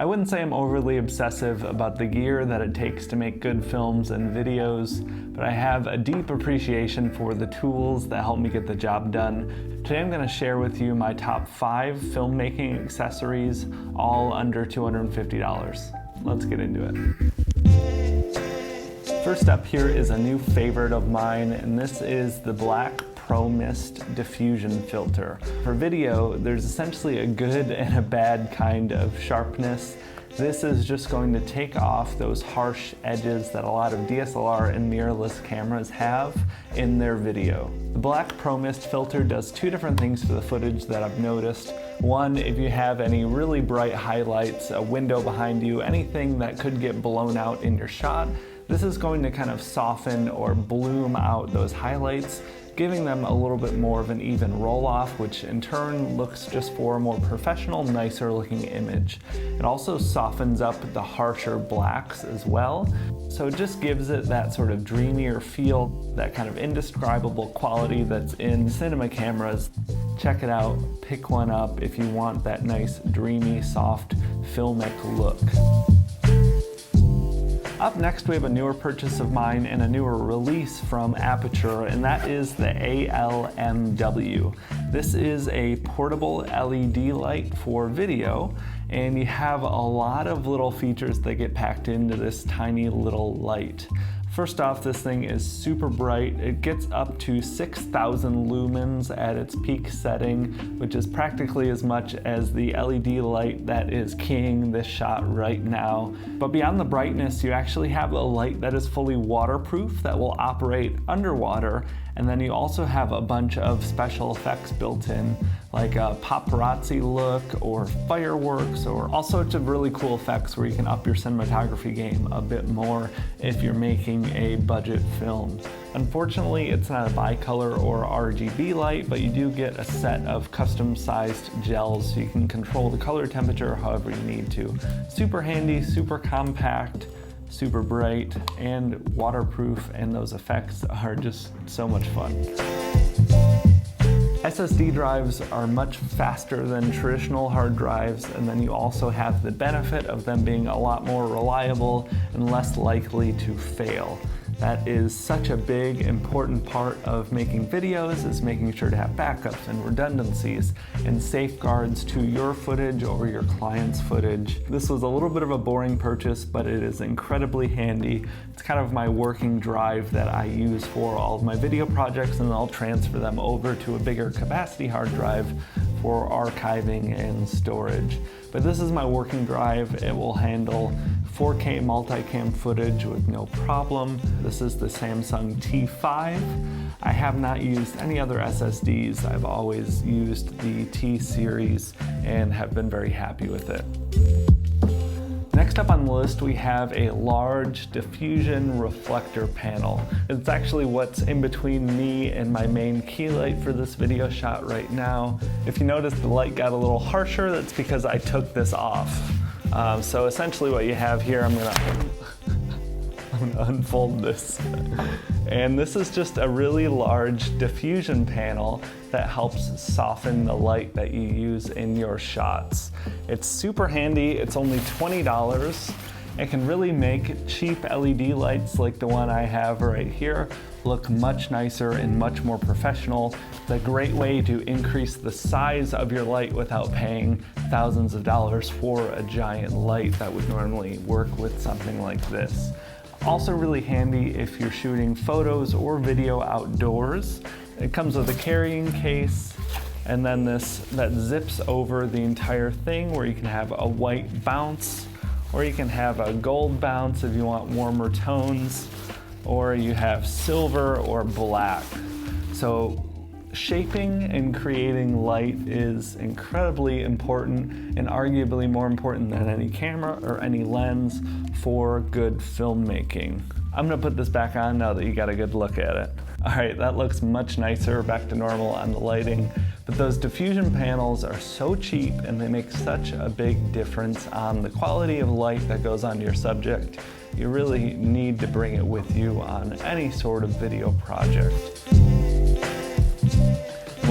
I wouldn't say I'm overly obsessive about the gear that it takes to make good films and videos, but I have a deep appreciation for the tools that help me get the job done. Today I'm going to share with you my top 5 filmmaking accessories, all under $250. Let's get into it. First up here is a new favorite of mine, and this is the Black Pro Mist Diffusion filter. For video, there's essentially a good and a bad kind of sharpness. This is just going to take off those harsh edges that a lot of DSLR and mirrorless cameras have in their video. The Black Pro Mist filter does 2 different things for the footage that I've noticed. One, if you have any really bright highlights, a window behind you, anything that could get blown out in your shot, this is going to kind of soften or bloom out those highlights, giving them a little bit more of an even roll-off, which in turn looks just for a more professional, nicer looking image. It also softens up the harsher blacks as well, so it just gives it that sort of dreamier feel, that kind of indescribable quality that's in cinema cameras. Check it out, pick one up if you want that nice, dreamy, soft, filmic look. Up next, we have a newer purchase of mine and a newer release from Aputure, and that is the AL-MW. This is a portable LED light for video, and you have a lot of little features that get packed into this tiny little light. First off, this thing is super bright. It gets up to 6,000 lumens at its peak setting, which is practically as much as the LED light that is keying this shot right now. But beyond the brightness, you actually have a light that is fully waterproof that will operate underwater, and then you also have a bunch of special effects built in, like a paparazzi look or fireworks or all sorts of really cool effects where you can up your cinematography game a bit more if you're making a budget film. Unfortunately, it's not a bicolor or RGB light, but you do get a set of custom-sized gels so you can control the color temperature however you need to. Super handy, super compact, super bright, and waterproof, and those effects are just so much fun. SSD drives are much faster than traditional hard drives, and then you also have the benefit of them being a lot more reliable and less likely to fail. That is such a big, important part of making videos, is making sure to have backups and redundancies and safeguards to your footage over your client's footage. This was a little bit of a boring purchase, but it is incredibly handy. It's kind of my working drive that I use for all of my video projects, and I'll transfer them over to a bigger capacity hard drive for archiving and storage. But this is my working drive. It will handle 4K multicam footage with no problem. This is the Samsung T5. I have not used any other SSDs. I've always used the T series and have been very happy with it. Next up on the list, we have a large diffusion reflector panel. It's actually what's in between me and my main key light for this video shot right now. If you notice the light got a little harsher, that's because I took this off. So essentially what you have here, I'm gonna unfold this. And this is just a really large diffusion panel that helps soften the light that you use in your shots. It's super handy. It's only $20. It can really make cheap LED lights like the one I have right here look much nicer and much more professional. It's a great way to increase the size of your light without paying thousands of dollars for a giant light that would normally work with something like this. Also really handy if you're shooting photos or video outdoors. It comes with a carrying case, and then this that zips over the entire thing, where you can have a white bounce, or you can have a gold bounce if you want warmer tones, or you have silver or black. So shaping and creating light is incredibly important, and arguably more important than any camera or any lens for good filmmaking. I'm gonna put this back on now that you got a good look at it. All right, that looks much nicer, back to normal on the lighting. But those diffusion panels are so cheap, and they make such a big difference on the quality of light that goes onto your subject. You really need to bring it with you on any sort of video project.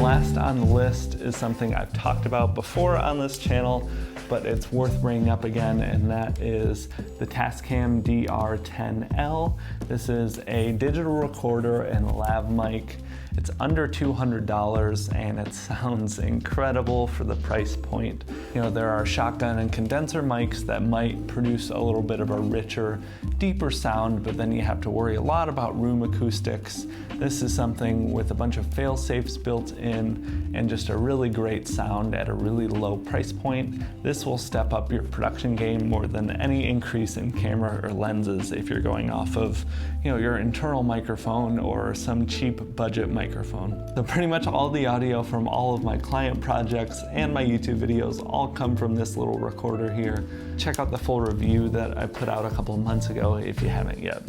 Last on the list is something I've talked about before on this channel, but it's worth bringing up again, and that is the Tascam DR-40. This is a digital recorder and lav mic. It's under $200 and it sounds incredible for the price point. You know, there are shotgun and condenser mics that might produce a little bit of a richer, deeper sound, but then you have to worry a lot about room acoustics. This is something with a bunch of fail-safes built in and just a really great sound at a really low price point. This will step up your production game more than any increase in camera or lenses if you're going off of, you know, your internal microphone or some cheap budget microphone. So pretty much all the audio from all of my client projects and my YouTube videos all come from this little recorder here. Check out the full review that I put out a couple of months ago if you haven't yet.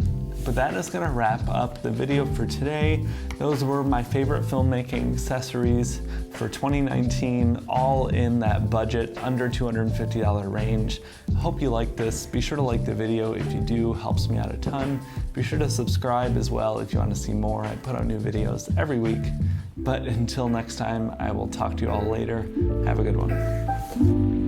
But that is gonna wrap up the video for today. Those were my favorite filmmaking accessories for 2019, all in that budget, under $250 range. I hope you like this. Be sure to like the video if you do, helps me out a ton. Be sure to subscribe as well if you want to see more. I put out new videos every week. But until next time, I will talk to you all later. Have a good one.